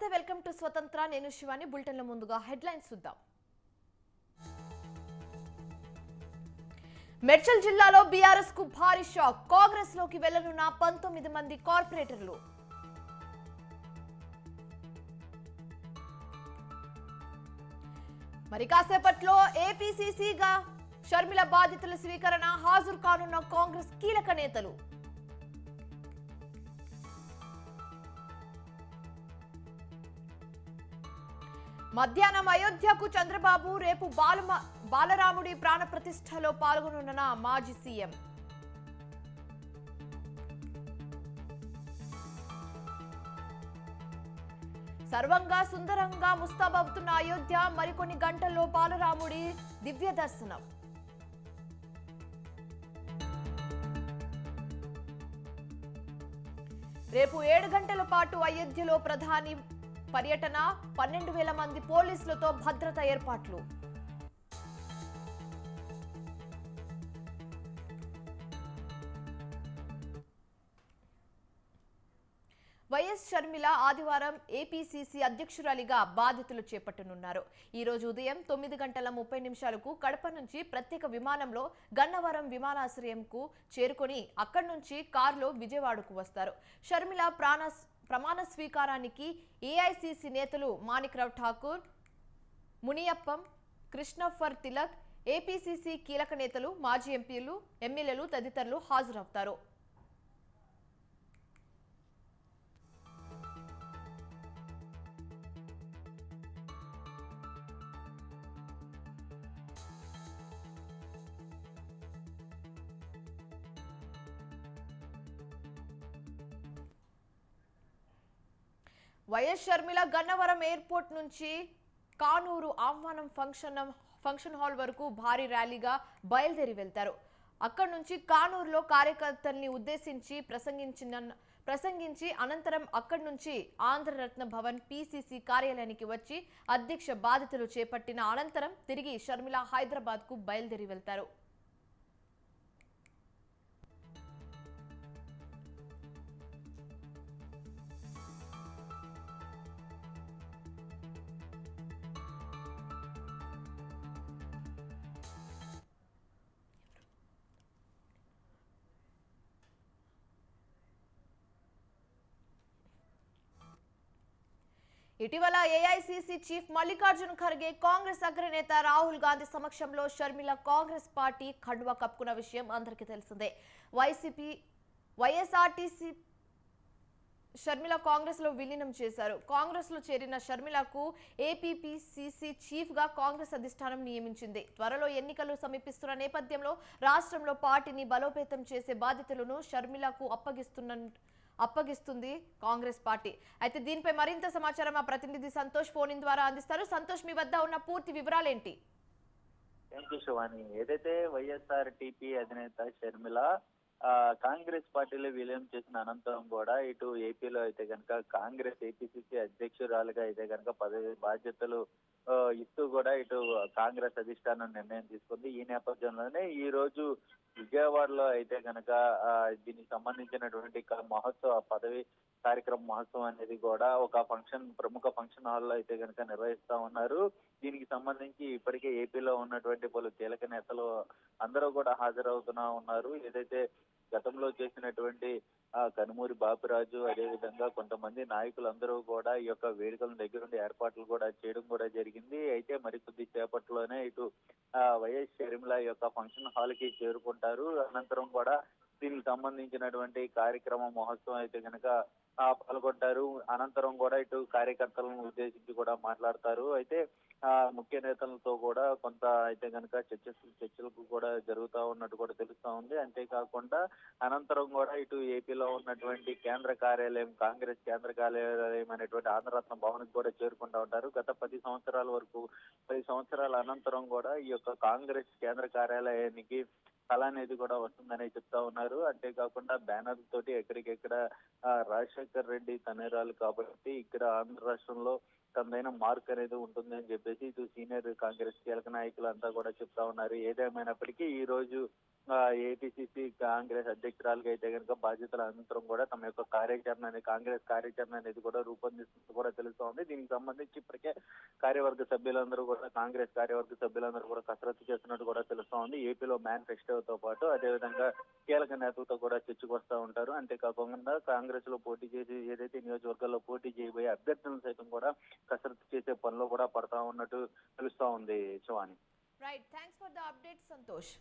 నమస్తే welcome to స్వతంత్ర నేను శివాని బులెటిన్ల ముందుగా హెడ్లైన్స్ చూద్దాం మేడ్చల్ జిల్లాలో బీఆర్ఎస్ కు భారీ షాక్ కాంగ్రెస్ లోకి వెళ్లనున్న 19 మంది కార్పొరేటర్లు మరి కాసేపట్లో ఏపీసీసీగా షర్మిల బాధ్యతల స్వీకరణ హాజరు కానున్న కాంగ్రెస్ కీలక నేతలు మధ్యాహ్నం అయోధ్యకు చంద్రబాబు రేపు బాలరాముడి ప్రాణ ప్రతిష్టలో పాల్గొనున్న మాజీ సీఎం సర్వంగా సుందరంగా ముస్తాబవుతున్న అయోధ్య మరికొన్ని గంటల్లో బాలరాముడి దివ్య దర్శనం రేపు 7 గంటల పాటు అయోధ్యలో ప్రధాని పర్యటన 12,000 మంది పోలీసులతో భద్రత ఏర్పాట్లు వైఎస్ షర్మిల ఆదివారం ఏపీసీసీ అధ్యక్షురాలిగా బాధ్యతలు చేపట్టనున్నారు. ఈ రోజు ఉదయం 9:30 కడప నుంచి ప్రత్యేక విమానంలో గన్నవరం విమానాశ్రయంకు చేరుకొని అక్కడి నుంచి కారులో విజయవాడకు వస్తారు. షర్మిల ప్రమాణ స్వీకారానికి ఏఐసీసీ నేతలు మాణిక్రావు ఠాకూర్, మునియప్పం, కృష్ణఫర్ తిలక్, ఏపీసీసీ కీలక నేతలు, మాజీ ఎంపీలు, ఎమ్మెల్యేలు తదితరులు హాజరవుతారు. వైఎస్ షర్మిల గన్నవరం ఎయిర్పోర్ట్ నుంచి కానూరు ఆహ్వానం ఫంక్షన్ హాల్ వరకు భారీ ర్యాలీగా బయలుదేరి వెళ్తారు. అక్కడి నుంచి కానూరులో కార్యకర్తల్ని ఉద్దేశించి ప్రసంగించి అనంతరం అక్కడి నుంచి ఆంధ్రరత్న భవన్ పీసీసీ కార్యాలయానికి వచ్చి అధ్యక్ష బాధ్యతలు చేపట్టిన అనంతరం తిరిగి షర్మిల హైదరాబాద్ కు బయలుదేరి వెళ్తారు. ఇటీవల ఏఐసీసీ చీఫ్ మల్లికార్జున ఖర్గే కాంగ్రెస్ అగ్రనేత రాహుల్ గాంధీ సమక్షంలో షర్మిల కాంగ్రెస్ పార్టీ కండువా కప్పుకున్న విషయం అందరికీ తెలిసిందే. వైఎస్ఆర్టీసీ షర్మిల కాంగ్రెస్ లో విలీనం చేశారు. కాంగ్రెస్ లో చేరిన షర్మిలకు ఏపీసీసీ చీఫ్ గా కాంగ్రెస్ అధిష్టానం నియమించింది. త్వరలో ఎన్నికలు సమీపిస్తున్న నేపథ్యంలో రాష్ట్రంలో పార్టీని బలోపేతం చేసే బాధ్యతలను షర్మిలకు అప్పగిస్తుంది కాంగ్రెస్ పార్టీ. అయితే దీనిపై మరింత సమాచారం మా ప్రతినిధి సంతోష్ ఫోన్ ద్వారా అందిస్తారు. సంతోష్, మీ వద్ద ఉన్న పూర్తి వివరాలేంటి? ఏదైతే వైఎస్ఆర్టీపీ అధినేత షర్మిల కాంగ్రెస్ పార్టీలో విలీనం చేసిన అనంతరం కూడా ఇటు ఏపీలో అయితే కనుక కాంగ్రెస్ ఏపీసీసీ అధ్యక్షురాలుగా అయితే కనుక పదవి బాధ్యతలు ఇస్తూ కూడా ఇటు కాంగ్రెస్ అధిష్టానం నిర్ణయం తీసుకుంది. ఈ నేపథ్యంలోనే ఈ రోజు విజయవాడలో అయితే కనుక దీనికి సంబంధించినటువంటి మహోత్సవ పదవి కార్యక్రమ మహోత్సవం అనేది కూడా ఒక ప్రముఖ ఫంక్షన్ హాల్లో అయితే కనుక నిర్వహిస్తా ఉన్నారు. దీనికి సంబంధించి ఇప్పటికే ఏపీలో ఉన్నటువంటి పలు కీలక నేతలు అందరూ కూడా హాజరవుతున్నా ఉన్నారు. ఏదైతే గతంలో చేసినటువంటి కనుమూరి బాపిరాజు, అదేవిధంగా కొంతమంది నాయకులందరూ కూడా ఈ యొక్క వేడుకల దగ్గరుండి ఏర్పాట్లు కూడా చేయడం కూడా జరిగింది. అయితే మరికొద్ది సేపట్లోనే ఇటు వైఎస్ షర్మిల యొక్క ఫంక్షన్ హాల్ కి చేరుకుంటారు. అనంతరం కూడా దీనికి సంబంధించినటువంటి కార్యక్రమ మహోత్సవం అయితే కనుక పాల్గొంటారు. అనంతరం కూడా ఇటు కార్యకర్తలను ఉద్దేశించి కూడా మాట్లాడతారు. అయితే ముఖ్య నేతలతో కూడా కొంత అయితే కనుక చర్చలకు కూడా జరుగుతూ ఉన్నట్టు కూడా తెలుస్తా ఉంది. అంతేకాకుండా అనంతరం కూడా ఇటు ఏపీలో ఉన్నటువంటి కేంద్ర కార్యాలయం, కాంగ్రెస్ కేంద్ర కార్యాలయం అనేటువంటి ఆంధ్రరత్న భవన్ కూడా చేరుకుంటా ఉంటారు. గత 10 సంవత్సరాల అనంతరం కూడా ఈ యొక్క కాంగ్రెస్ కేంద్ర కార్యాలయానికి కళ అనేది కూడా వస్తుందని చెప్తా ఉన్నారు. అంతేకాకుండా బ్యానర్ తోటి ఎక్కడికెక్కడ రాజశేఖర్ రెడ్డి తనేరాలు కాబట్టి ఇక్కడ ఆంధ్ర రాష్ట్రంలో తనదైన మార్క్ అనేది ఉంటుంది అని చెప్పేసి ఇటు సీనియర్ కాంగ్రెస్ కీలక నాయకులు అంతా కూడా చెప్తా ఉన్నారు. ఏదేమైనప్పటికీ ఈ రోజు ఏపీసీసీ కాంగ్రెస్ అధ్యక్షురాలుగా అయితే కనుక బాధ్యతల అనంతరం కూడా తమ యొక్క కాంగ్రెస్ కార్యాచరణ అనేది కూడా రూపొందిస్తున్నట్టు కూడా తెలుస్తోంది. దీనికి సంబంధించి ఇప్పటికే కాంగ్రెస్ కార్యవర్గ సభ్యులందరూ కూడా కసరత్తు చేస్తున్నట్టు కూడా తెలుస్తోంది. ఏపీలో మేనిఫెస్టోతో పాటు అదేవిధంగా కీలక నేతలతో కూడా చర్చకు వస్తూ ఉంటారు. అంతేకాకుండా కాంగ్రెస్ లో పోటీ చేసి ఏదైతే నియోజకవర్గాల్లో పోటీ చేయబోయే అభ్యర్థులను సైతం కూడా కసరత్తు చేసే పనిలో కూడా పడతా ఉన్నట్టు తెలుస్తా ఉంది. Shivani. Right, thanks for the update Santosh.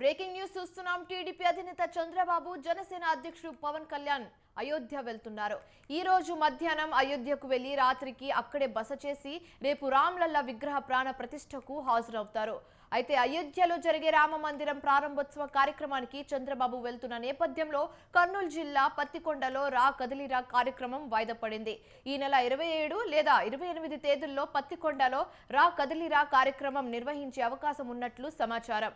Breaking news చూస్తున్నాం. టీడీపీ అధినేత చంద్రబాబు జనసేన అధ్యక్షుడు పవన్ కళ్యాణ్ అయోధ్య వెళ్తున్నారు. ఈ రోజు మధ్యాహ్నం అయోధ్యకు వెళ్లి రాత్రికి అక్కడే బస చేసి రేపు రామ్లల్లా విగ్రహ ప్రాణ ప్రతిష్టకు హాజరవుతారు. అయితే అయోధ్యలో జరిగే రామ మందిరం ప్రారంభోత్సవ కార్యక్రమానికి చంద్రబాబు వెళ్తున్న నేపథ్యంలో కర్నూలు జిల్లా పత్తికొండలో రా కదిలిరా కార్యక్రమం వాయిదా పడింది. ఈ నెల 27 లేదా 28 తేదీల్లో పత్తికొండలో రా కదిలిరా కార్యక్రమం నిర్వహించే అవకాశం ఉన్నట్లు సమాచారం.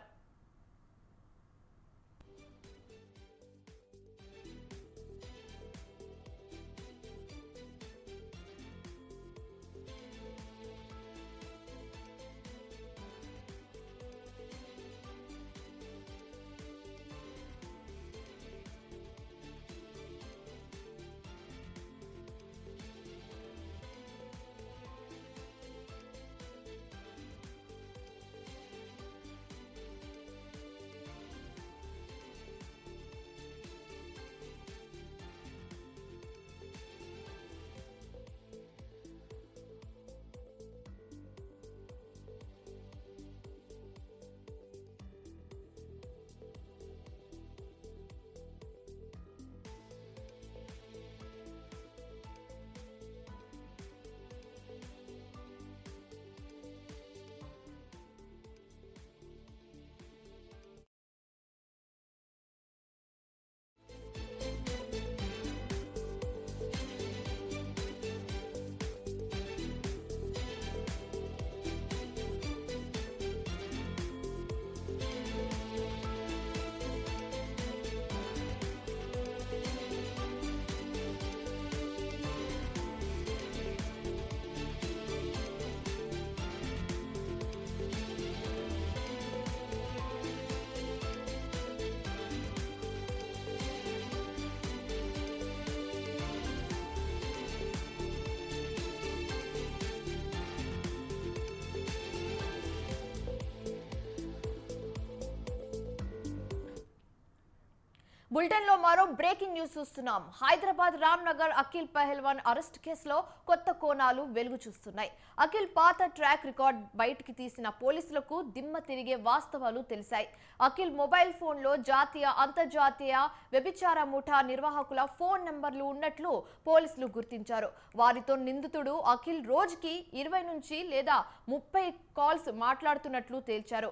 బులెటిన్ లో మరో బ్రేకింగ్ న్యూస్ చూస్తున్నాం. హైదరాబాద్ రామ్నగర్ అఖిల్ పహల్వాన్ అరెస్ట్ కేసులో కొత్త కోణాలు వెలుగు చూస్తున్నాయి. అఖిల్ పాత ట్రాక్ రికార్డ్ బయటికి తీసిన పోలీసులకు దిమ్మ తిరిగే వాస్తవాలు తెలిసాయి. అఖిల్ మొబైల్ ఫోన్ లో జాతీయ అంతర్జాతీయ వ్యభిచార ముఠా నిర్వాహకుల ఫోన్ నంబర్లు ఉన్నట్లు పోలీసులు గుర్తించారు. వారితో నిందితుడు అఖిల్ రోజుకి 20 నుంచి లేదా 30 కాల్స్ మాట్లాడుతున్నట్లు తేల్చారు.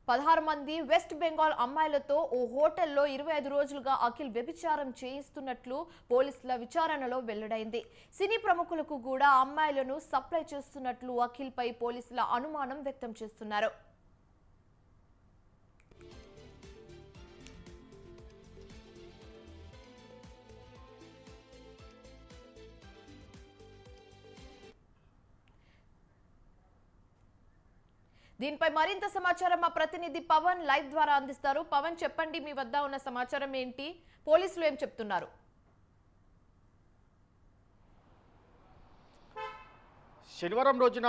16 మంది వెస్ట్ బెంగాల్ అమ్మాయిలతో ఓ హోటల్లో 25 రోజులుగా అఖిల్ వ్యభిచారం చేయిస్తున్నట్లు పోలీసుల విచారణలో వెల్లడైంది. సినీ ప్రముఖులకు కూడా అమ్మాయిలను సప్లై చేస్తున్నట్లు అఖిల్ పై పోలీసుల అనుమానం వ్యక్తం చేస్తున్నారు. దీనిపై మరింత సమాచారం మా ప్రతినిధి పవన్ లైవ్ ద్వారా అందిస్తారు. పవన్, చెప్పండి, మీ వద్ద ఉన్న సమాచారం ఏంటి? పోలీసులు ఏం చెప్తున్నారు? శనివారం రోజున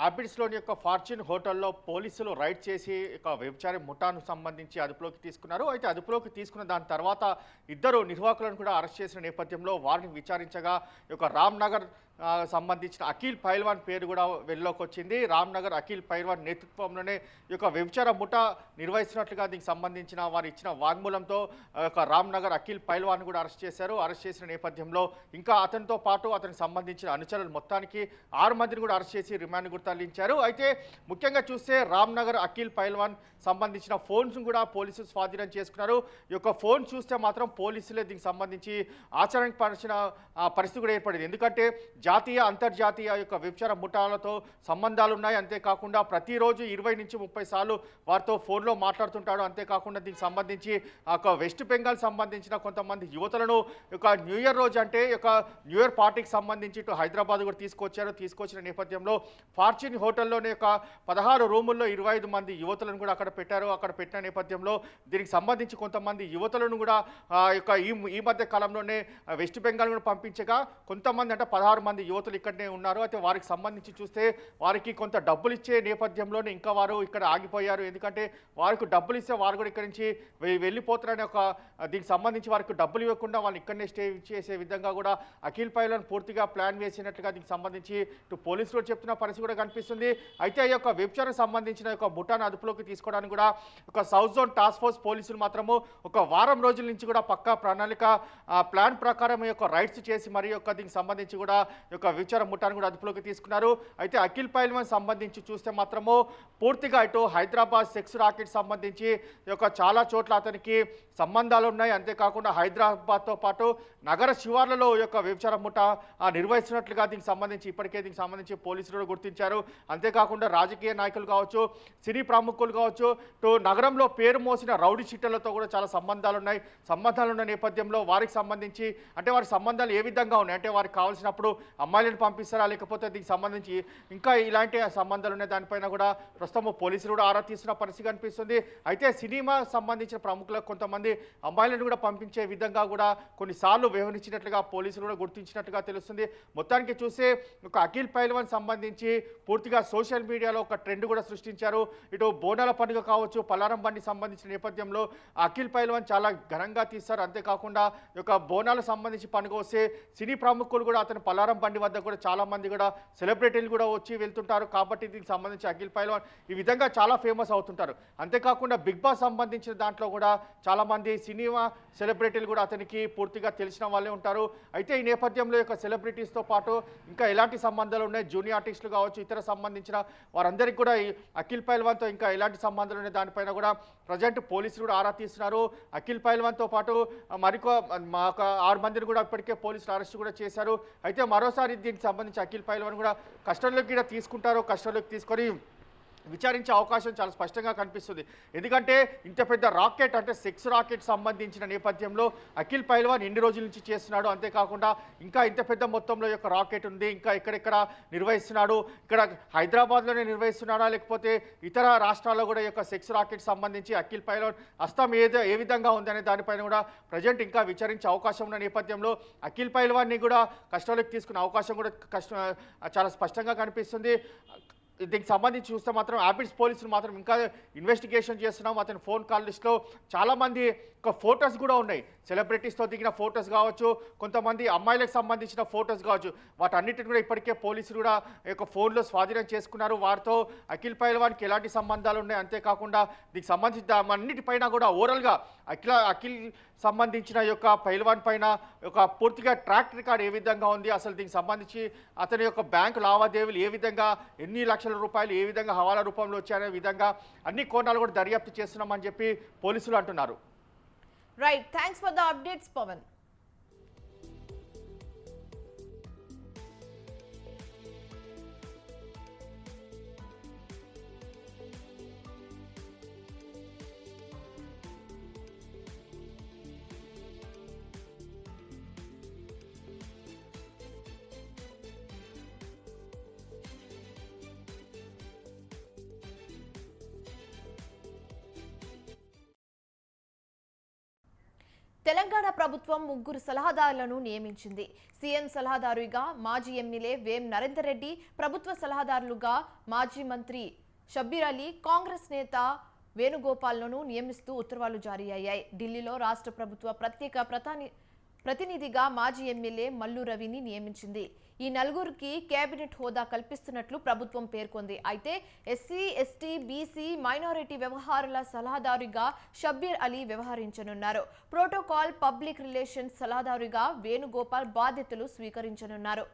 ఆపిడ్స్లోని యొక్క ఫార్చ్యూన్ హోటల్లో పోలీసులు రైడ్ చేసి ఒక వ్యభిచారి ముఠాను సంబంధించి అదుపులోకి తీసుకున్నారు. అయితే అదుపులోకి తీసుకున్న దాని తర్వాత ఇద్దరు నిర్వాహకులను కూడా అరెస్ట్ చేసిన నేపథ్యంలో వారిని విచారించగా ఈ యొక్క రామ్నగర్ సంబంధించిన అఖిల్ పైల్వాన్ పేరు కూడా వెలుగులోకి వచ్చింది. రామ్నగర్ అఖిల్ పైల్వాన్ నేతృత్వంలోనే ఈ యొక్క వ్యభిచార ముఠా నిర్వహిస్తున్నట్లుగా దీనికి సంబంధించిన వారు ఇచ్చిన వాగ్మూలంతో యొక్క రామ్నగర్ అఖిల్ పైల్వాన్ కూడా అరెస్ట్ చేశారు. అరెస్ట్ చేసిన నేపథ్యంలో ఇంకా అతనితో పాటు అతనికి సంబంధించిన అనుచరులు మొత్తానికి 6 మందిని కూడా అరెస్ట్ చేసి రిమాండ్ కూడా తరలించారు. అయితే ముఖ్యంగా చూస్తే రామ్నగర్ అఖిల్ పైల్వాన్ సంబంధించిన ఫోన్స్ కూడా పోలీసులు స్వాధీనం చేసుకున్నారు. ఈ యొక్క ఫోన్ చూస్తే మాత్రం పోలీసులే దీనికి సంబంధించి ఆచరణకు పరిచిన పరిస్థితి కూడా ఏర్పడింది. ఎందుకంటే జాతీయ అంతర్జాతీయ యొక్క వ్యభిచార ముఠాలతో సంబంధాలు ఉన్నాయి. అంతేకాకుండా ప్రతిరోజు 20 నుంచి 30 సార్లు వారితో ఫోన్లో మాట్లాడుతుంటాడు. అంతేకాకుండా దీనికి సంబంధించి ఒక వెస్ట్ బెంగాల్ సంబంధించిన కొంతమంది యువతులను యొక్క న్యూ ఇయర్ రోజు అంటే యొక్క న్యూ ఇయర్ పార్టీకి సంబంధించి ఇటు హైదరాబాద్ కూడా తీసుకొచ్చిన నేపథ్యంలో ఫార్చ్యూన్ హోటల్లోనే ఒక 16 రూముల్లో 25 మంది యువతులను కూడా అక్కడ పెట్టారు. అక్కడ పెట్టిన నేపథ్యంలో దీనికి సంబంధించి కొంతమంది యువతులను కూడా ఈ మధ్య కాలంలోనే వెస్ట్ బెంగాల్ కూడా పంపించగా కొంతమంది అంటే 16 మంది యువతులు ఇక్కడనే ఉన్నారు. అయితే వారికి సంబంధించి చూస్తే వారికి కొంత డబ్బులు ఇచ్చే నేపథ్యంలోనే ఇంకా వారు ఇక్కడ ఆగిపోయారు. ఎందుకంటే వారికి డబ్బులు ఇస్తే వారు కూడా ఇక్కడి నుంచి వెళ్ళిపోతారని దీనికి సంబంధించి వారికి డబ్బులు ఇవ్వకుండా వాళ్ళు ఇక్కడనే స్టే చేసే విధంగా కూడా అఖిల్ పైల్వాన్ పూర్తిగా ప్లాన్ వేసినట్లుగా దీనికి సంబంధించి ఇటు పోలీసులు చెప్తున్న పరిస్థితి కూడా కనిపిస్తుంది. అయితే ఈ యొక్క వ్యభిచారం సంబంధించిన యొక్క ముఠాను అదుపులోకి తీసుకోవడానికి కూడా ఒక సౌత్ జోన్ టాస్క్ ఫోర్స్ పోలీసులు మాత్రము ఒక వారం రోజుల నుంచి కూడా పక్కా ప్రణాళిక ప్లాన్ ప్రకారం ఈ యొక్క రైడ్స్ చేసి మరి యొక్క దీనికి సంబంధించి కూడా ఈ యొక్క వ్యభిచార ముఠాను కూడా అదుపులోకి తీసుకున్నారు. అయితే అఖిల్ పైల్వాన్ సంబంధించి చూస్తే మాత్రము పూర్తిగా ఇటు హైదరాబాద్ సెక్స్ రాకెట్ సంబంధించి ఈ యొక్క చాలా చోట్ల అతనికి సంబంధాలు ఉన్నాయి. అంతేకాకుండా హైదరాబాద్తో పాటు నగర శివార్లలో ఈ యొక్క వ్యభిచార ముఠా నిర్వహిస్తున్నట్లుగా దీనికి సంబంధించి పోలీసులు గుర్తించారు. అంతేకాకుండా రాజకీయ నాయకులు కావచ్చు, సినీ ప్రముఖులు కావచ్చు, నగరంలో పేరు మోసిన రౌడీ షీటర్లతో కూడా చాలా సంబంధాలు ఉన్న నేపథ్యంలో వారికి సంబంధించి అంటే వారి సంబంధాలు ఏ విధంగా ఉన్నాయి అంటే వారికి కావాల్సినప్పుడు అమ్మాయిలను పంపిస్తారా లేకపోతే దీనికి సంబంధించి ఇంకా ఇలాంటి సంబంధాలు ఉన్నాయి దానిపైన కూడా ప్రస్తుతం పోలీసులు కూడా ఆరా తీస్తున్న పరిస్థితి కనిపిస్తుంది. అయితే సినిమా సంబంధించిన ప్రముఖులకు కొంతమంది అమ్మాయిలను కూడా పంపించే విధంగా కూడా కొన్నిసార్లు వ్యవహరించినట్లుగా పోలీసులు కూడా గుర్తించినట్టుగా తెలుస్తుంది. మొత్తానికి చూస్తే ఒక అఖిల్ పైల్వాన్ సంబంధించి పూర్తిగా సోషల్ మీడియాలో ఒక ట్రెండ్ కూడా సృష్టించారు. ఇటు బోనాల పండుగ కావచ్చు, పల్లారం బండి సంబంధించిన నేపథ్యంలో అఖిల్ పైల్వాన్ చాలా ఘనంగా తీస్తారు. అంతేకాకుండా ఈ యొక్క బోనాలకు సంబంధించి పండుగ వస్తే సినీ ప్రముఖులు కూడా అతని పల్లారం బండి వద్ద కూడా చాలా మంది కూడా సెలబ్రిటీలు కూడా వచ్చి వెళ్తుంటారు. కాబట్టి దీనికి సంబంధించి అఖిల్ పైల్వాన్ ఈ విధంగా చాలా ఫేమస్ అవుతుంటారు. అంతేకాకుండా బిగ్ బాస్ సంబంధించిన దాంట్లో కూడా చాలా మంది సినిమా సెలబ్రిటీలు కూడా అతనికి పూర్తిగా తెలిసిన వాళ్ళే ఉంటారు. అయితే ఈ నేపథ్యంలో యొక్క సెలబ్రిటీస్తో పాటు ఇంకా ఎలాంటి సంబంధాలు ఉన్నాయి, జూనియర్ ఆర్టిస్టులు కావచ్చు, ఇతర సంబంధించిన వారందరికీ కూడా ఈ అఖిల్ పైల్వాన్తో ఇంకా ఎలాంటి సంబంధాలు ఉన్నాయి దానిపైన కూడా ప్రజెంట్ పోలీసులు కూడా ఆరా తీస్తున్నారు. అఖిల్ పైల్వాన్తో పాటు మరొక 6 మందిని కూడా ఇప్పటికే పోలీసులు అరెస్ట్ కూడా చేశారు. అయితే మరోసారి దీనికి సంబంధించి అఖిల్ పైల్వాన్ కూడా కస్టడీలోకి కూడా తీసుకుంటారు. కస్టడీలోకి తీసుకొని విచారించే అవకాశం చాలా స్పష్టంగా కనిపిస్తుంది. ఎందుకంటే ఇంత పెద్ద రాకెట్ అంటే సెక్స్ రాకెట్ సంబంధించిన నేపథ్యంలో అఖిల్ పైల్వాన్ ఎన్ని రోజుల నుంచి చేస్తున్నాడు, అంతేకాకుండా ఇంకా ఇంత పెద్ద మొత్తంలో యొక్క రాకెట్ ఉంది, ఇంకా ఎక్కడెక్కడ నిర్వహిస్తున్నాడు, ఇక్కడ హైదరాబాద్లోనే నిర్వహిస్తున్నాడా లేకపోతే ఇతర రాష్ట్రాల్లో కూడా ఈ యొక్క సెక్స్ రాకెట్ సంబంధించి అఖిల్ పైల్వాన్ హస్తం ఏ విధంగా ఉందనే దానిపైన కూడా ప్రజెంట్ ఇంకా విచారించే అవకాశం ఉన్న నేపథ్యంలో అఖిల్ పైల్వాన్ని కూడా కస్టడీలోకి తీసుకునే అవకాశం కూడా చాలా స్పష్టంగా కనిపిస్తుంది. దీనికి సంబంధించి చూస్తే మాత్రం ఆపిడ్స్ పోలీసులు మాత్రం ఇంకా ఇన్వెస్టిగేషన్ చేస్తున్నాం. అతని ఫోన్ కాల్ లిస్ట్లో చాలామంది ఫొటోస్ కూడా ఉన్నాయి. సెలబ్రిటీస్తో దిగిన ఫొటోస్ కావచ్చు, కొంతమంది అమ్మాయిలకు సంబంధించిన ఫొటోస్ కావచ్చు, వాటన్నిటిని కూడా ఇప్పటికే పోలీసులు కూడా యొక్క ఫోన్లో స్వాధీనం చేసుకున్నారు. వారితో అఖిల్ పైల్వాన్కి ఎలాంటి సంబంధాలు ఉన్నాయి, అంతేకాకుండా దీనికి సంబంధించిన అన్నిటిపైన కూడా ఓవరాల్గా అఖిల్ సంబంధించిన యొక్క పైల్వాన్ పైన ఒక పూర్తిగా ట్రాక్ రికార్డ్ ఏ విధంగా ఉంది, అసలు దీనికి సంబంధించి అతని యొక్క బ్యాంకు లావాదేవీలు ఏ విధంగా ఎన్ని లక్షల రూపాయలు ఏ విధంగా హవాలా రూపంలో వచ్చాయనే విధంగా అన్ని కోణాలు కూడా దర్యాప్తు చేస్తున్నామని చెప్పి పోలీసులు అంటున్నారు. Right. Thanks for the updates, Pawan. Telangana ప్రభుత్వం 3 సలహాదారులను నియమించింది. సీఎం సలహాదారుగా మాజీ ఎమ్మెల్యే వేం నరేందర్ రెడ్డి, ప్రభుత్వ సలహాదారులుగా మాజీ మంత్రి షబ్బీర్ అలీ, కాంగ్రెస్ నేత వేణుగోపాల్ను నియమిస్తూ ఉత్తర్వులు జారీ అయ్యాయి. ఢిల్లీలో రాష్ట్ర ప్రభుత్వ ప్రత్యేక ప్రతినిధిగా మాజీ ఎమ్మెల్యే మల్లు రవిని నియమించింది. ఈ నలుగురికి కేబినెట్ హోదా కల్పిస్తున్నట్లు ప్రభుత్వం పేర్కొంది. అయితే ఎస్సీ, ఎస్టీ, బీసీ, మైనారిటీ వ్యవహారాల సలహాదారుగా షబ్బీర్ అలీ వ్యవహరించనున్నారు. ప్రోటోకాల్, పబ్లిక్ రిలేషన్స్ సలహాదారుగా వేణుగోపాల్ బాధ్యతలు స్వీకరించనున్నారు.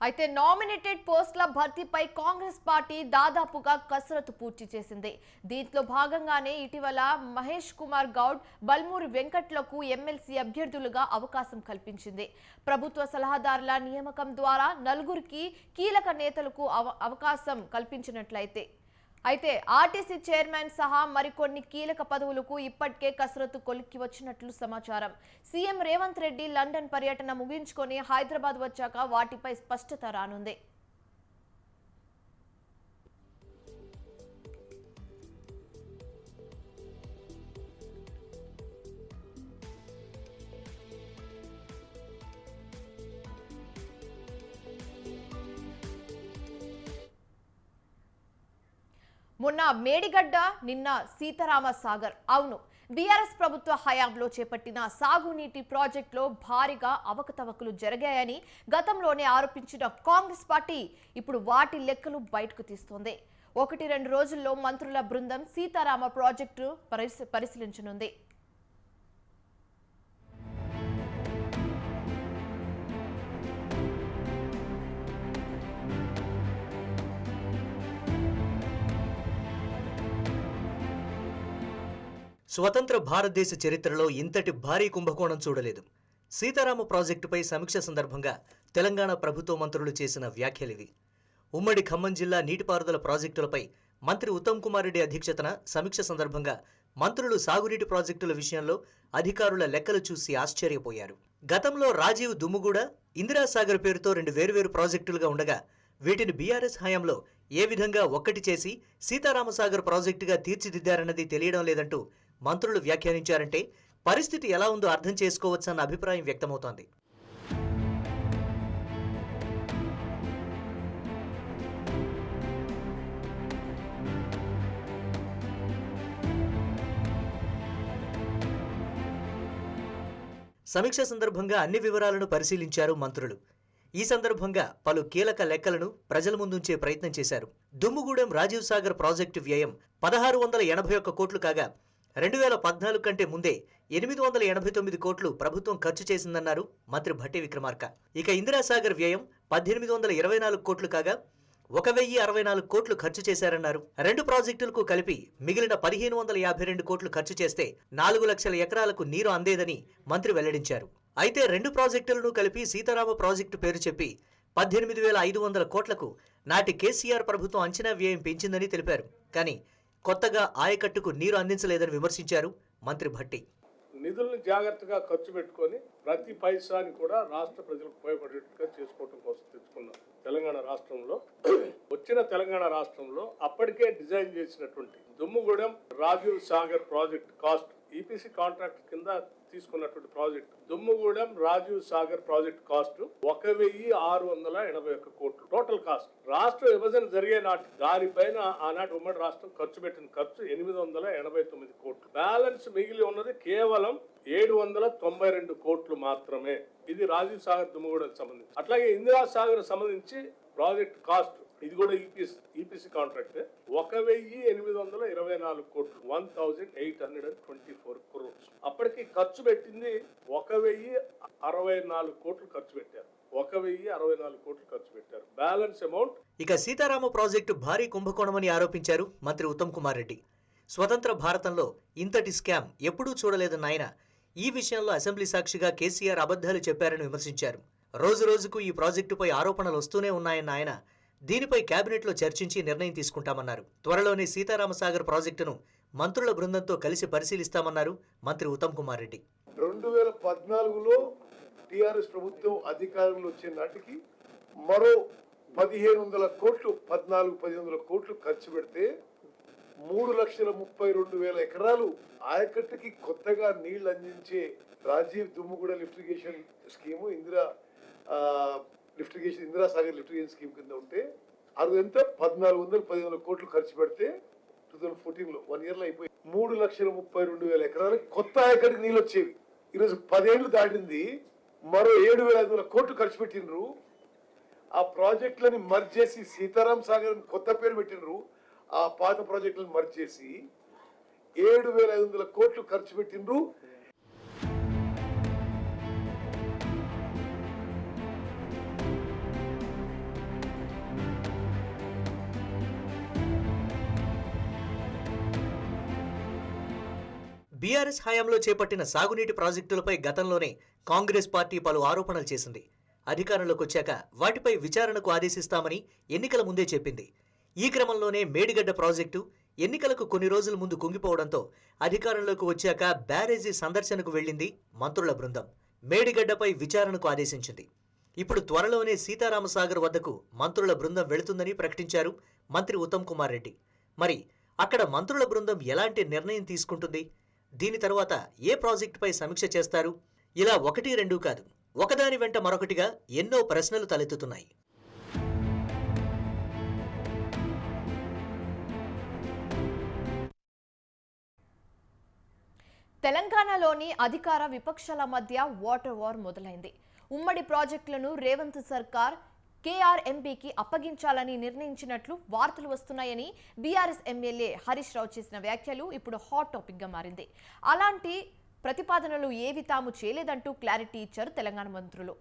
అయితే నామినేటెడ్ పోస్టుల భర్తీపై కాంగ్రెస్ పార్టీ దాదాపుగా కసరత్తు పూర్తి చేసింది. దీంట్లో భాగంగానే ఇటీవల మహేష్ కుమార్ గౌడ్, బల్మూరి వెంకట్లకు ఎమ్మెల్సీ అభ్యర్థులుగా అవకాశం కల్పించింది. ప్రభుత్వ సలహాదారుల నియామకం ద్వారా 4 కీలక నేతలకు అవకాశం కల్పించినట్లయితే ఆర్టీసీ చైర్మన్ సహా మరికొన్ని కీలక పదవులకు ఇప్పటికే కసరత్తు కొలిక్కి వచ్చినట్లు సమాచారం. సీఎం రేవంత్ రెడ్డి లండన్ పర్యటన ముగించుకొని హైదరాబాద్ వచ్చాక వాటిపై స్పష్టత రానుంది. మొన్న మేడిగడ్డ, నిన్న సీతారామ సాగర్. అవును, బీఆర్ఎస్ ప్రభుత్వ హయాంలో చేపట్టిన సాగునీటి ప్రాజెక్టులో భారీగా అవకతవకలు జరిగాయని గతంలోనే ఆరోపించిన కాంగ్రెస్ పార్టీ ఇప్పుడు వాటి లెక్కలు బయటకు తీస్తోంది. 1-2 రోజుల్లో మంత్రుల బృందం సీతారామ ప్రాజెక్టు పరిశీలించనుంది. స్వతంత్ర భారతదేశ చరిత్రలో ఇంతటి భారీ కుంభకోణం చూడలేదు. సీతారామ ప్రాజెక్టుపై సమీక్ష సందర్భంగా తెలంగాణ ప్రభుత్వ మంత్రులు చేసిన వ్యాఖ్యలివి. ఉమ్మడి ఖమ్మం జిల్లా నీటిపారుదల ప్రాజెక్టులపై మంత్రి ఉత్తమ్ కుమార్ రెడ్డి అధ్యక్షతన సమీక్ష సందర్భంగా మంత్రులు సాగునీటి ప్రాజెక్టుల విషయంలో అధికారుల లెక్కలు చూసి ఆశ్చర్యపోయారు. గతంలో రాజీవ్ దుమ్ముగూడ, ఇందిరాసాగర్ పేరుతో 2 వేర్వేరు ప్రాజెక్టులుగా ఉండగా వీటిని బీఆర్ఎస్ హయాంలో ఏ విధంగా ఒక్కటి చేసి సీతారామసాగర్ ప్రాజెక్టుగా తీర్చిదిద్దారన్నది తెలియడం లేదంటూ మంత్రులు వ్యాఖ్యానించారంటే పరిస్థితి ఎలా ఉందో అర్థం చేసుకోవచ్చన్న అభిప్రాయం వ్యక్తమవుతోంది. సమీక్ష సందర్భంగా అన్ని వివరాలను పరిశీలించారు మంత్రులు. ఈ సందర్భంగా పలు కీలక లెక్కలను ప్రజల ముందుంచే ప్రయత్నం చేశారు. దుమ్ముగూడెం రాజీవ్ సాగర్ ప్రాజెక్టు వ్యయం 1681 కోట్లు కాగా 2014 కంటే ముందే 889 కోట్లు ప్రభుత్వం ఖర్చు చేసిందన్నారు మంత్రి భట్టి విక్రమార్క. ఇక ఇందిరాసాగర్ వ్యయం 1824 కోట్లు కాగా 1064 కోట్లు ఖర్చు చేశారన్నారు. 2 ప్రాజెక్టులకు కలిపి మిగిలిన 1552 కోట్లు ఖర్చు చేస్తే 4 లక్షల ఎకరాలకు నీరు అందేదని మంత్రి వెల్లడించారు. అయితే 2 ప్రాజెక్టులను కలిపి సీతారామ ప్రాజెక్టు పేరు చెప్పి 18,500 కోట్లకు నాటి కేసీఆర్ ప్రభుత్వం అంచనా వ్యయం పెంచిందని తెలిపారు. కానీ కొత్తగా ఆయకట్టుకు నీరు అందించలేదని విమర్శించారు మంత్రి భట్టి. నిధులను జాగ్రత్తగా ఖర్చు పెట్టుకొని ప్రతి పైసాని కూడా రాష్ట్ర ప్రజలకు ఉపయోగపడేట్టుగా చేసుకోవడం కోసం తెచ్చుకున్నాం. తెలంగాణ రాష్ట్రంలో అప్పటికే డిజైన్ చేసినటువంటి Dummugudem Rajiv Sagar project cost EPC contract కింద తీసుకున్నటువంటి project Dummugudem Rajiv Sagar project cost 1681 కోట్లు టోటల్ కాస్ట్. రాష్ట్ర విభజన జరిగే నాటి దానిపైన ఆనాటి ఉమ్మడి రాష్ట్రం ఖర్చు పెట్టిన ఖర్చు 889 కోట్లు. బ్యాలెన్స్ మిగిలి ఉన్నది కేవలం 792 కోట్లు మాత్రమే. ఇది రాజీవ్ సాగర్ దుమ్ముగూడెం సంబంధించి. అట్లాగే ఇందిరా సాగర్ సంబంధించి ప్రాజెక్ట్ కాస్ట్ ఇది కూడా ఈపీసీ కాంట్రాక్ట్ 1824 కోట్లు 1824 crores. అప్పటికి ఖర్చు పెట్టింది 1064 కోట్లు ఖర్చు పెట్టారు. 1064 కోట్లు ఖర్చు పెట్టారు. Balance amount. ఇక సీతారామ ప్రాజెక్టు భారీ కుంభకోణమని ఆరోపించారు మంత్రి ఉత్తమ్ కుమార్ రెడ్డి. స్వతంత్ర భారతంలో ఇంతటి స్కామ్ ఎప్పుడూ చూడలేదన్న ఆయన ఈ విషయంలో అసెంబ్లీ సాక్షిగా కేసీఆర్ అబద్ధాలు చెప్పారని విమర్శించారు. రోజు రోజుకు ఈ ప్రాజెక్టుపై ఆరోపణలు వస్తూనే ఉన్నాయన్న ఆయన దీనిపై కేబినెట్లో చర్చించి నిర్ణయం తీసుకుంటామన్నారు. త్వరలోనే సీతారామసాగర్ ప్రాజెక్టును మంత్రుల బృందంతో కలిసి పరిశీలిస్తామన్నారు మంత్రి ఉత్తమ్ కుమార్ రెడ్డి. 2014లో టీఆర్ఎస్ ప్రభుత్వం అధికారంలో వచ్చే నాటికి మరో 1500 కోట్లు 1500 కోట్లు ఖర్చు పెడితే 3,32,000 ఎకరాలు ఆయకట్టుకి కొత్తగా నీళ్లు అందించే Rajiv Dummuguda lift irrigation scheme Indira Sagar lift irrigation scheme కింద ఉంటే అది ఎంత 1,400 కోట్లు ఖర్చు పెడితే 2014లో 1 ఇయర్లో అయిపోయి 3,32,000 ఎకరాలు కొత్త ఆయకట్టుకి నీళ్ళు వచ్చేవి. ఈరోజు 10 ఏళ్లు దాటింది, మరో 7,500 కోట్లు ఖర్చు పెట్టినరు. ఆ ప్రాజెక్టులని మర్జ్ చేసి సీతారాం సాగర్ కొత్త పేరు పెట్టినరు. ఆ పాత ప్రాజెక్టులను మర్జ్ చేసి 7,500 కోట్లు ఖర్చు పెట్టినరు. బీఆర్ఎస్ హయాంలో చేపట్టిన సాగునీటి ప్రాజెక్టులపై గతంలోనే కాంగ్రెస్ పార్టీ పలు ఆరోపణలు చేసింది. అధికారంలోకి వచ్చాక వాటిపై విచారణకు ఆదేశిస్తామని ఎన్నికల ముందే చెప్పింది. ఈ క్రమంలోనే మేడిగడ్డ ప్రాజెక్టు ఎన్నికలకు కొన్ని రోజుల ముందు కుంగిపోవడంతో అధికారంలోకి వచ్చాక బ్యారేజీ సందర్శనకు వెళ్లింది మంత్రుల బృందం. మేడిగడ్డపై విచారణకు ఆదేశించింది. ఇప్పుడు త్వరలోనే సీతారామసాగర్ వద్దకు మంత్రుల బృందం వెళుతుందని ప్రకటించారు మంత్రి ఉత్తమ్ కుమార్ రెడ్డి. మరి అక్కడ మంత్రుల బృందం ఎలాంటి నిర్ణయం తీసుకుంటుంది? దీని తర్వాత ఏ ప్రాజెక్టుపై సమీక్ష చేస్తారు? ఇలా 1-2 కాదు, ఒకదాని వెంట మరొకటిగా ఎన్నో ప్రశ్నలు తలెత్తుతున్నాయి. తెలంగాణలోని అధికార విపక్షాల మధ్య వాటర్ వార్ మొదలైంది. ఉమ్మడి ప్రాజెక్టులను రేవంత్ సర్కార్ కేఆర్ఎంబీకి అప్పగించాలని నిర్ణయించినట్లు వార్తలు వస్తున్నాయని బీఆర్ఎస్ ఎమ్మెల్యే హరీష్ రావు చేసిన వ్యాఖ్యలు ఇప్పుడు హాట్ టాపిక్ గా మారింది. అలాంటి ప్రతిపాదనలు ఏవి తాము చేయలేదంటూ క్లారిటీ ఇచ్చారు తెలంగాణ మంత్రులు.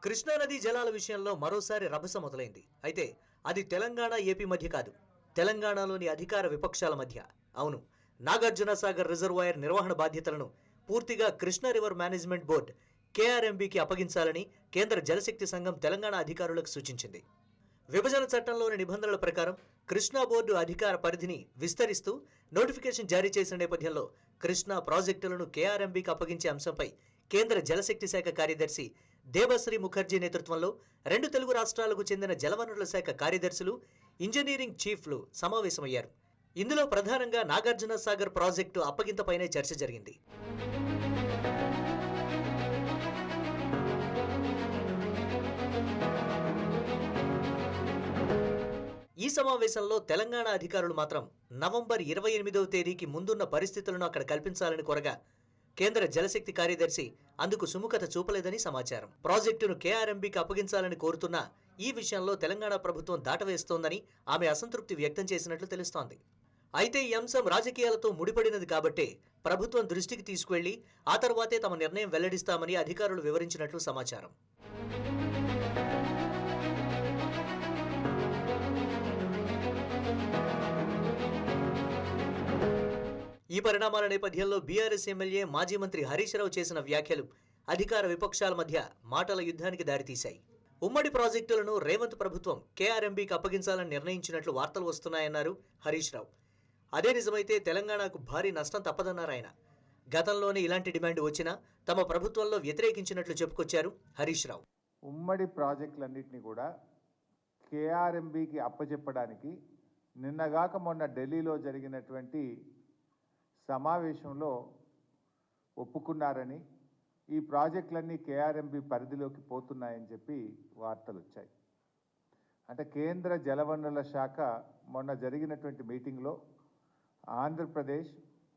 కృష్ణానది జలాల విషయంలో మరోసారి రభస మొదలైంది. అయితే అది తెలంగాణ ఏపీ మధ్య కాదు, తెలంగాణలోని అధికార విపక్షాల మధ్య. అవును, నాగార్జున సాగర్ రిజర్వాయర్ నిర్వహణ బాధ్యతలను పూర్తిగా కృష్ణా రివర్ మేనేజ్మెంట్ బోర్డు కేఆర్ఎంబీకి అప్పగించాలని కేంద్ర జలశక్తి సంఘం తెలంగాణ అధికారులకు సూచించింది. విభజన చట్టంలోని నిబంధనల ప్రకారం కృష్ణా బోర్డు అధికార పరిధిని విస్తరిస్తూ నోటిఫికేషన్ జారీ చేసిన నేపథ్యంలో కృష్ణా ప్రాజెక్టులను కేఆర్ఎంబీకి అప్పగించే అంశంపై కేంద్ర జలశక్తి శాఖ కార్యదర్శి దేబశ్రీ ముఖర్జీ నేతృత్వంలో 2 తెలుగు రాష్ట్రాలకు చెందిన జలవనరుల శాఖ కార్యదర్శులు, ఇంజనీరింగ్ చీఫ్లు సమావేశమయ్యారు. ఇందులో ప్రధానంగా నాగార్జున సాగర్ ప్రాజెక్టు అప్పగింతపైనే చర్చ జరిగింది. ఈ సమావేశంలో తెలంగాణ అధికారులు మాత్రం నవంబర్ 28వ తేదీకి ముందున్న పరిస్థితులను అక్కడ కల్పించాలని కోరగా కేంద్ర జలశక్తి కార్యదర్శి అందుకు సుముఖత చూపలేదని సమాచారం. ప్రాజెక్టును కేఆర్ఎంబీకి అప్పగించాలని కోరుతున్నా ఈ విషయంలో తెలంగాణ ప్రభుత్వం దాటవేస్తోందని ఆమె అసంతృప్తి వ్యక్తం చేసినట్లు తెలుస్తోంది. అయితే ఈ అంశం రాజకీయాలతో ముడిపడినది కాబట్టే ప్రభుత్వం దృష్టికి తీసుకువెళ్లి ఆ తర్వాతే తమ నిర్ణయం వెల్లడిస్తామని అధికారులు వివరించినట్లు సమాచారం. ఈ పరిణామాల నేపథ్యంలో బీఆర్ఎస్ ఎమ్మెల్యే మాజీ మంత్రి హరీష్ రావు చేసిన వ్యాఖ్యలు అధికార విపక్షాల మధ్య మాటల యుద్ధానికి దారితీశాయి. ఉమ్మడి ప్రాజెక్టులను రేవంత్ ప్రభుత్వం కేఆర్ఎంబీకి అప్పగించాలని నిర్ణయించినట్లు వార్తలు వస్తున్నాయన్నారు హరీష్ రావు. అదే నిజమైతే తెలంగాణకు భారీ నష్టం తప్పదన్నారు ఆయన. గతంలోనే ఇలాంటి డిమాండ్ వచ్చినా తమ ప్రభుత్వంలో వ్యతిరేకించినట్లు చెప్పుకొచ్చారు హరీష్ రావు. ఉమ్మడి ప్రాజెక్టులన్నింటినీ కూడా కేఆర్ఎంబీకి అప్పచెప్పడానికి నిన్నగాక మొన్న ఢిల్లీలో జరిగినటువంటి సమావేశంలో ఒప్పుకున్నారని, ఈ ప్రాజెక్టులన్నీ కేఆర్ఎంబీ పరిధిలోకి పోతున్నాయని చెప్పి వార్తలు వచ్చాయి. అంటే కేంద్ర జలవనరుల శాఖ మొన్న జరిగినటువంటి మీటింగ్లో ఆంధ్రప్రదేశ్,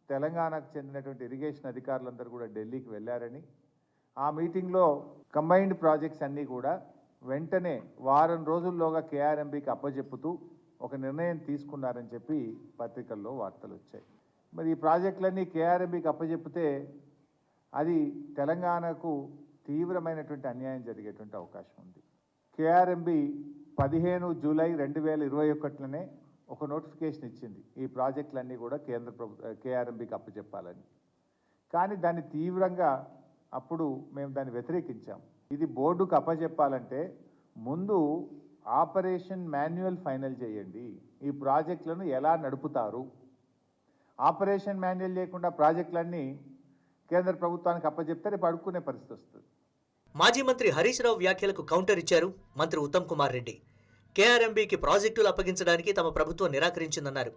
తెలంగాణకు చెందినటువంటి ఇరిగేషన్ అధికారులందరూ కూడా ఢిల్లీకి వెళ్ళారని, ఆ మీటింగ్లో కంబైన్డ్ ప్రాజెక్ట్స్ అన్నీ కూడా వెంటనే వారం రోజుల్లోగా కేఆర్ఎంబీకి అప్పచెప్పుతూ ఒక నిర్ణయం తీసుకున్నారని చెప్పి పత్రికల్లో వార్తలు వచ్చాయి. మరి ఈ ప్రాజెక్టులన్నీ కేఆర్ఎంబీకి అప్పచెప్పితే అది తెలంగాణకు తీవ్రమైనటువంటి అన్యాయం జరిగేటువంటి అవకాశం ఉంది. కేఆర్ఎంబీ 15 జూలై 2021లోనే ఒక నోటిఫికేషన్ ఇచ్చింది ఈ ప్రాజెక్టులన్నీ కూడా కేంద్ర ప్రభుత్వ కేఆర్ఎంబీకి అప్పచెప్పాలని. కానీ దాన్ని తీవ్రంగా అప్పుడు మేము దాన్ని వ్యతిరేకించాం. ఇది బోర్డుకు అప్పచెప్పాలంటే ముందు ఆపరేషన్ మాన్యువల్ ఫైనల్ చేయండి, ఈ ప్రాజెక్టులను ఎలా నడుపుతారు. ఆపరేషన్ మాన్యువల్ లేకుండా ప్రాజెక్టులన్నీ కేంద్ర ప్రభుత్వానికి అప్పచెప్తే రేపు అడుక్కునే పరిస్థితి వస్తుంది. మాజీ మంత్రి హరీష్ రావు వ్యాఖ్యలకు కౌంటర్ ఇచ్చారు మంత్రి ఉత్తమ్ కుమార్ రెడ్డి. కేఆర్ఎంబీకి ప్రాజెక్టులు అప్పగించడానికి తమ ప్రభుత్వం నిరాకరించిందన్నారు.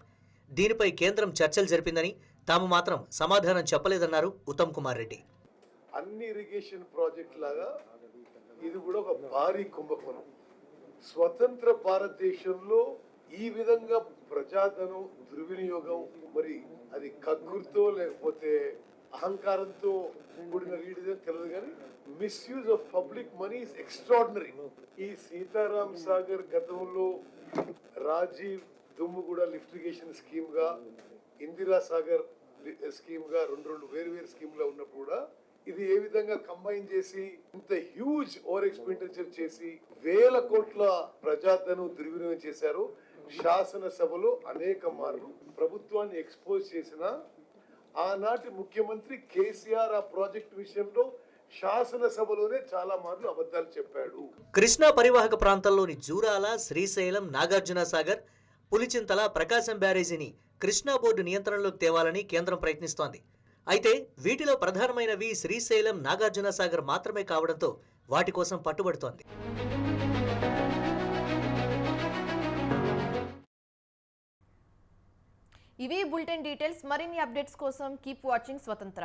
దీనిపై కేంద్రం చర్చలు జరిపిందని, తాము మాత్రం సమాధానం చెప్పలేదన్నారు ఉత్తమ్ కుమార్ రెడ్డి. అన్ని ఇరిగేషన్ ప్రాజెక్ట్ లాగా ఇది కూడా ఒక భారీ కుంభకోణం. స్వతంత్ర భారతదేశంలో ఈ విధంగా ప్రజాధనం దుర్వినియోగం, మరి అది కక్కుర్తో లేకపోతే అహంకారంతో కూడిన రీడిజం తెలియదు, కానీ misuse of public money is extraordinary. ఈ సీతారాం సాగర్ గతంలో రాజీవ్ దుమ్ముగూడ లిఫ్ట్ ఇరిగేషన్ స్కీమ్ గా, ఇందిరా సాగర్ స్కీమ్ గా రెండు వేరు స్కీమ్ లో ఉన్నప్పుడు కూడా ఇది ఏ విధంగా కంబైన్ చేసి ఇంత హ్యూజ్ ఓవర్ ఎక్స్పెండిచర్ చేసి వేల కోట్ల ప్రజాధనం దుర్వినియోగం చేశారు. శాసనసభలో అనేక మార్లు ప్రభుత్వాన్ని ఎక్స్పోజ్ చేసిన ఆనాటి ముఖ్యమంత్రి కేసీఆర్ ఆ ప్రాజెక్టు విషయంలో శాసనసభలోనే చాలా మార్లు అబద్ధాలు చెప్పాడు. కృష్ణా పరివాహక ప్రాంతంలోని జూరాల, శ్రీశైలం, నాగార్జున సాగర్, పులిచింతల, ప్రకాశం బ్యారేజీని కృష్ణా బోర్డు నియంత్రణలోకి తేవాలని కేంద్రం ప్రయత్నిస్తోంది. అయితే వీటిలో ప్రధానమైనవి శ్రీశైలం, నాగార్జున సాగర్ మాత్రమే కావడంతో వాటి కోసం పట్టుబడుతోంది. ఇవి బులెటిన్ డీటెయిల్స్. మరిన్ని అప్డేట్స్ కోసం కీప్ వాచింగ్ స్వతంత్ర.